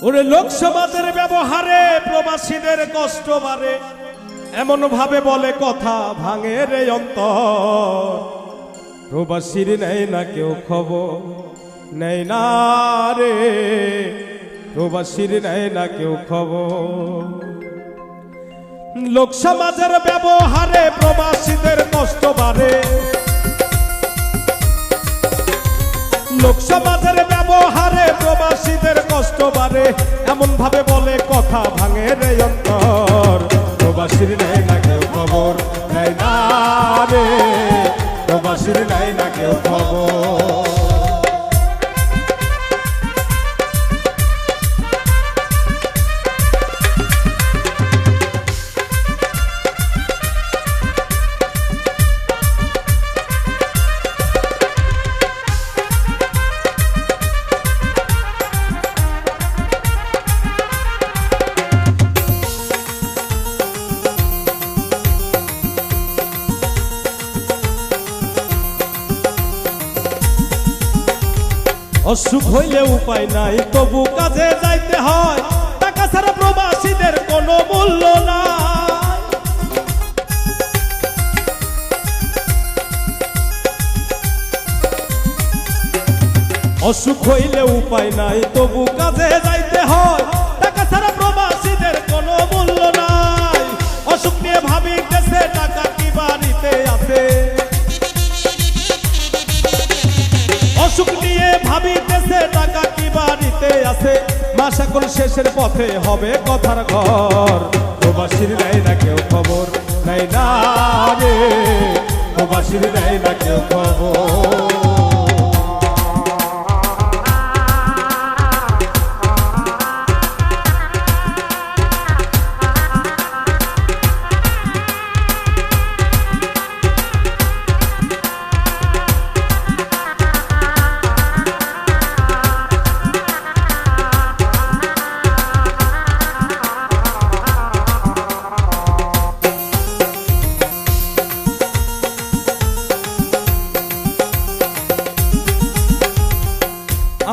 ওরে লোক সমাজের ব্যবহারে প্রবাসীদের কষ্ট বাড়ে, এমন ভাবে বলে কথা ভাঙে রে অন্তর। প্রবাসীর নেই না কেউ খবর, নেই না রে প্রবাসীর নেই না কেউ খবর। লোক সমাজের ব্যবহারে প্রবাসীদের কষ্ট বাড়ে, লোক সমাজের ব্যবহারে প্রবাসীদের কষ্ট বাড়ে, এমন ভাবে বলে কথা ভাঙে রে অন্তর। প্রবাসীর নেই না কেউ খবর, নেই না রে প্রবাসীর নেই না কেউ খবর। অসুখ হইলে উপায় নাই, তবু কাজে যাইতে হয়, টাকা ছাড়া প্রবাসীদের কোনো মূল্য নাই। অসুখ হইলে উপায় নাই, তবু কাজে যাইতে হয়, টাকা ছাড়া প্রবাসীদের কোনো মূল্য নাই। অসুখ নিয়ে ভাবিতেছে টাকা কি বাড়িতে আছে, অসুখ নিয়ে ভাবিতেছে টাকা কি বাড়িতে আছে। মাস এখন শেষের পথে হবে কথার ঘর। প্রবাসীর নেই না কেউ খবর, নেই না রে প্রবাসীর নেই না কেউ খবর।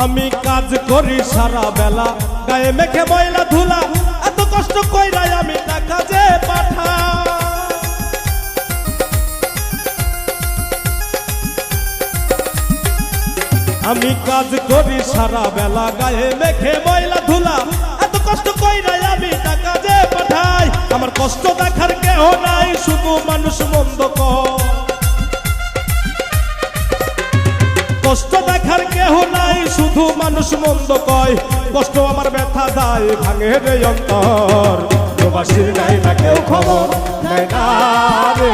আমি কাজ করি সারা বেলা, গায়ে মেখে ময়লা ধুলা, এত কষ্ট কইরাই আমি টাকা যে পাঠাই। আমি কাজ করি সারা বেলা, গায়ে মেখে ময়লা ধুলা, এত কষ্ট কইরাই আমি টাকা যে পাঠাই। আমার কষ্ট দেখার কেহ নাই, শুধু মানুষ মন্দ কয়। কষ্ট দেখার কেহ নাই, শুধু মানুষ মন্দ কয়। কষ্ট আমার ব্যথা যায় ভাঙে রে অন্তর। প্রবাসীর নাই না কেউ খবর, নাই না রে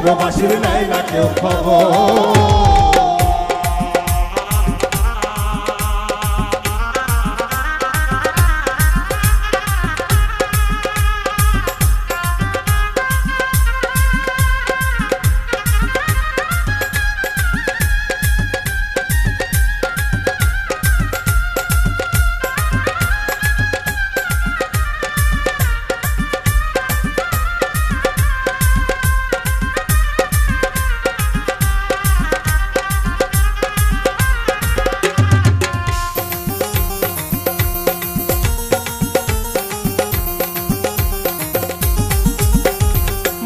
প্রবাসীর নাই না কেউ খবর।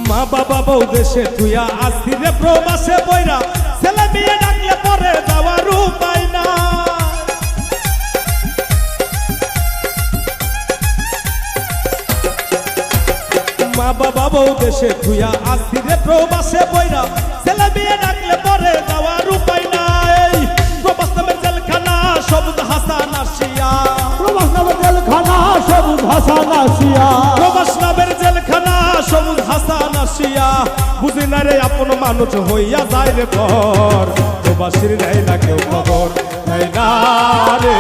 মা বাবা বউ দেশে তুইয়া আসি রে প্রবাসে বইরা, ছেলে মেয়ে ডাকলে পরে যাওয়ার উপায় না। মা বাবা বউ দেশে তুইয়া আসি রে প্রবাসে বইরা, ছেলে মেয়ে ডাকলে পরে যাওয়ার উপায় নাই। প্রবাস নামের জেলখানা সবুজ হাসান আসিয়া, প্রবাস নামের জেলখানা সবুজ হাসান আসিয়া, প্রবাস নামের জেলখানা সবুজ হাসান আসিয়া। বুঝি না রে আপন মানুষ হইয়া যায় রে পর। প্রবাসীর নাই না কেউ খবর, নাই না রে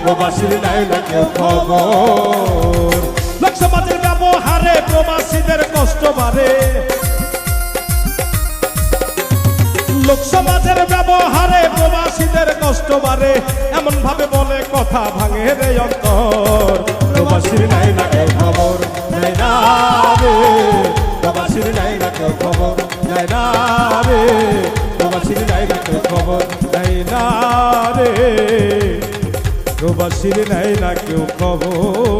প্রবাসীর নাই না কেউ খবর। লোক সমাজের ব্যবহারে প্রবাসীদের কষ্ট বাড়ে, লোক সমাজের ব্যবহারে প্রবাসীদের কষ্ট বাড়ে, এমন ভাবে বলে কথা ভাঙে রে অন্তর। প্রবাসীর নাই না কেউ খবর, নাই না রে প্রবাসীর নাই না কেউ খবর, নাই না রে প্রবাসীর নাই না কেউ খবর, নাই না রে প্রবাসীর নেয় না কেউ খবর।